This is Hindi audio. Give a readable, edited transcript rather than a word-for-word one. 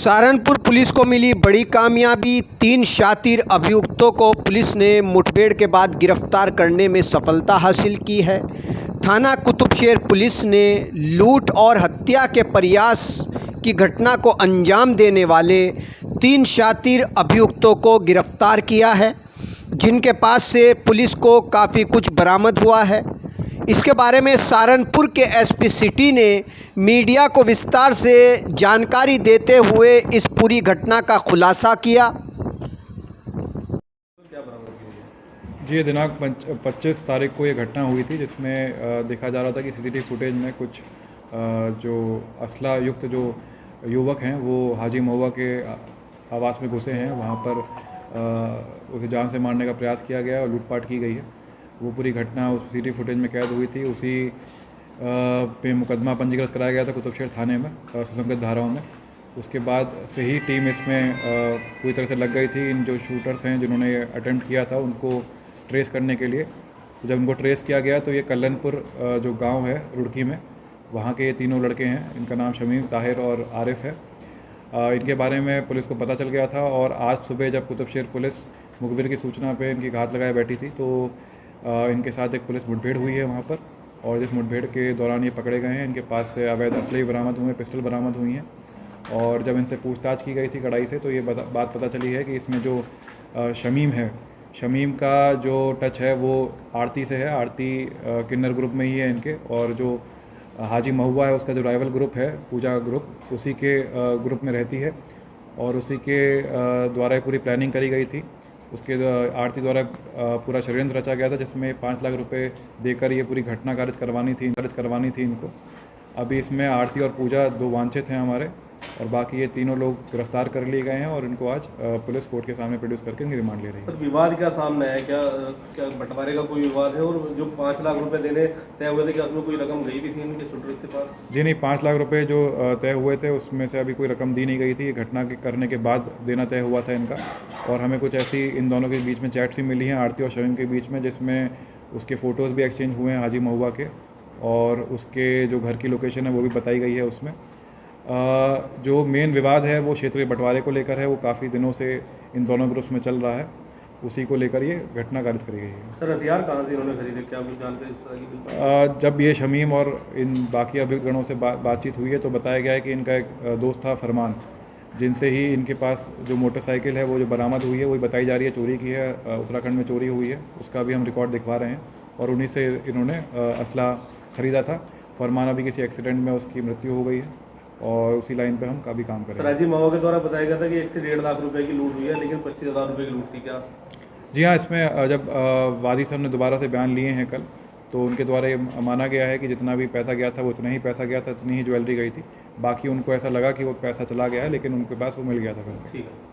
सहारनपुर पुलिस को मिली बड़ी कामयाबी। 3 शातिर अभियुक्तों को पुलिस ने मुठभेड़ के बाद गिरफ्तार करने में सफलता हासिल की है। थाना कुतुबशेर पुलिस ने लूट और हत्या के प्रयास की घटना को अंजाम देने वाले 3 शातिर अभियुक्तों को गिरफ्तार किया है, जिनके पास से पुलिस को काफ़ी कुछ बरामद हुआ है। इसके बारे में सहारनपुर के एसपी सिटी ने मीडिया को विस्तार से जानकारी देते हुए इस पूरी घटना का खुलासा किया। जी, दिनांक 25 तारीख को ये घटना हुई थी, जिसमें देखा जा रहा था कि सीसीटीवी फुटेज में कुछ जो असला युक्त जो युवक हैं वो हाजी महुआ के आवास में घुसे हैं। वहाँ पर उसे जान से मारने का प्रयास किया गया और लूटपाट की गई है। वो पूरी घटना उस सीसीटीवी फुटेज में कैद हुई थी। उसी पे मुकदमा पंजीकृत कराया गया था कुतुबशेर थाने में सुसंगत धाराओं में। उसके बाद से ही टीम इसमें पूरी तरह से लग गई थी। इन जो शूटर्स हैं जिन्होंने अटेम्प्ट किया था उनको ट्रेस करने के लिए। जब उनको ट्रेस किया गया तो ये कल्लनपुर जो गांव है रुड़की में, वहाँ के ये तीनों लड़के हैं। इनका नाम शमीम, ताहिर और आरिफ है। इनके बारे में पुलिस को पता चल गया था और आज सुबह जब कुतुबशेर पुलिस मुखबिर की सूचना पे इनकी घात लगाए बैठी थी तो इनके साथ एक पुलिस मुठभेड़ हुई है वहाँ पर। और जिस मुठभेड़ के दौरान ये पकड़े गए हैं, इनके पास से अवैध असले बरामद हुए, पिस्टल बरामद हुई हैं। और जब इनसे पूछताछ की गई थी कड़ाई से तो ये बात पता चली है कि इसमें जो शमीम है, शमीम का जो टच है वो आरती से है। आरती किन्नर ग्रुप में ही है इनके, और जो हाजी महुआ है उसका जो राइवल ग्रुप है पूजा ग्रुप, उसी के ग्रुप में रहती है। और उसी के द्वारा पूरी प्लानिंग करी गई थी। उसके आरती द्वारा पूरा षड्यंत्र रचा गया था, जिसमें 5 लाख रुपए देकर ये पूरी घटना कारित करवानी थी इनको। अभी इसमें आरती और पूजा 2 वांछित हैं हमारे, और बाकी ये तीनों लोग गिरफ्तार कर लिए गए हैं और इनको आज पुलिस कोर्ट के सामने प्रोड्यूस करके इनकी रिमांड ले रही है। सर, विवाद क्या सामने है? क्या बंटवारे का कोई विवाद है? और जो 5 लाख रुपए देने तय हुए थे, क्या उसमें कोई रकम गई भी थी इनके शूटर के पास? जी नहीं, 5 लाख रुपए जो तय हुए थे उसमें से अभी कोई रकम दी नहीं गई थी। ये घटना के करने के बाद देना तय हुआ था इनका। और हमें कुछ ऐसी इन दोनों के बीच में चैट्स भी मिली हैं, आरती और शमीम के बीच में, जिसमें उसके फ़ोटोज़ भी एक्सचेंज हुए हैं हाजी महुआ के, और उसके जो घर की लोकेशन है वो भी बताई गई है उसमें। जो मेन विवाद है वो क्षेत्रीय बंटवारे को लेकर है। वो काफ़ी दिनों से इन दोनों ग्रुप्स में चल रहा है, उसी को लेकर ये घटना कारित करी गई है। सर, हथियार कहाँ से इन्होंने खरीदे? क्या कुछ जानकारी? जब ये शमीम और इन बाकी अभियुक्तगणों से बातचीत हुई है तो बताया गया है कि इनका एक दोस्त था फरमान, जिनसे ही इनके पास जो मोटरसाइकिल है वो जो बरामद हुई है वही बताई जा रही है चोरी की है, उत्तराखंड में चोरी हुई है। उसका भी हम रिकॉर्ड दिखवा रहे हैं और उन्हीं से इन्होंने असला ख़रीदा था। फरमान अभी किसी एक्सीडेंट में उसकी मृत्यु हो गई है और उसी लाइन पर हम काफ़ी काम कर रहे हैं। हाजी महुआ के द्वारा बताया गया था कि 1 से 1.5 लाख रुपए की लूट हुई है, लेकिन 25,000 रुपए की लूट थी क्या? जी हाँ, इसमें जब वादी साहब ने दोबारा से बयान लिए हैं कल, तो उनके द्वारा ये माना गया है कि जितना भी पैसा गया था वो उतना ही पैसा गया था, इतनी ही ज्वेलरी गई थी। बाकी उनको ऐसा लगा कि वो पैसा चला गया है, लेकिन उनके पास वो मिल गया था। ठीक है।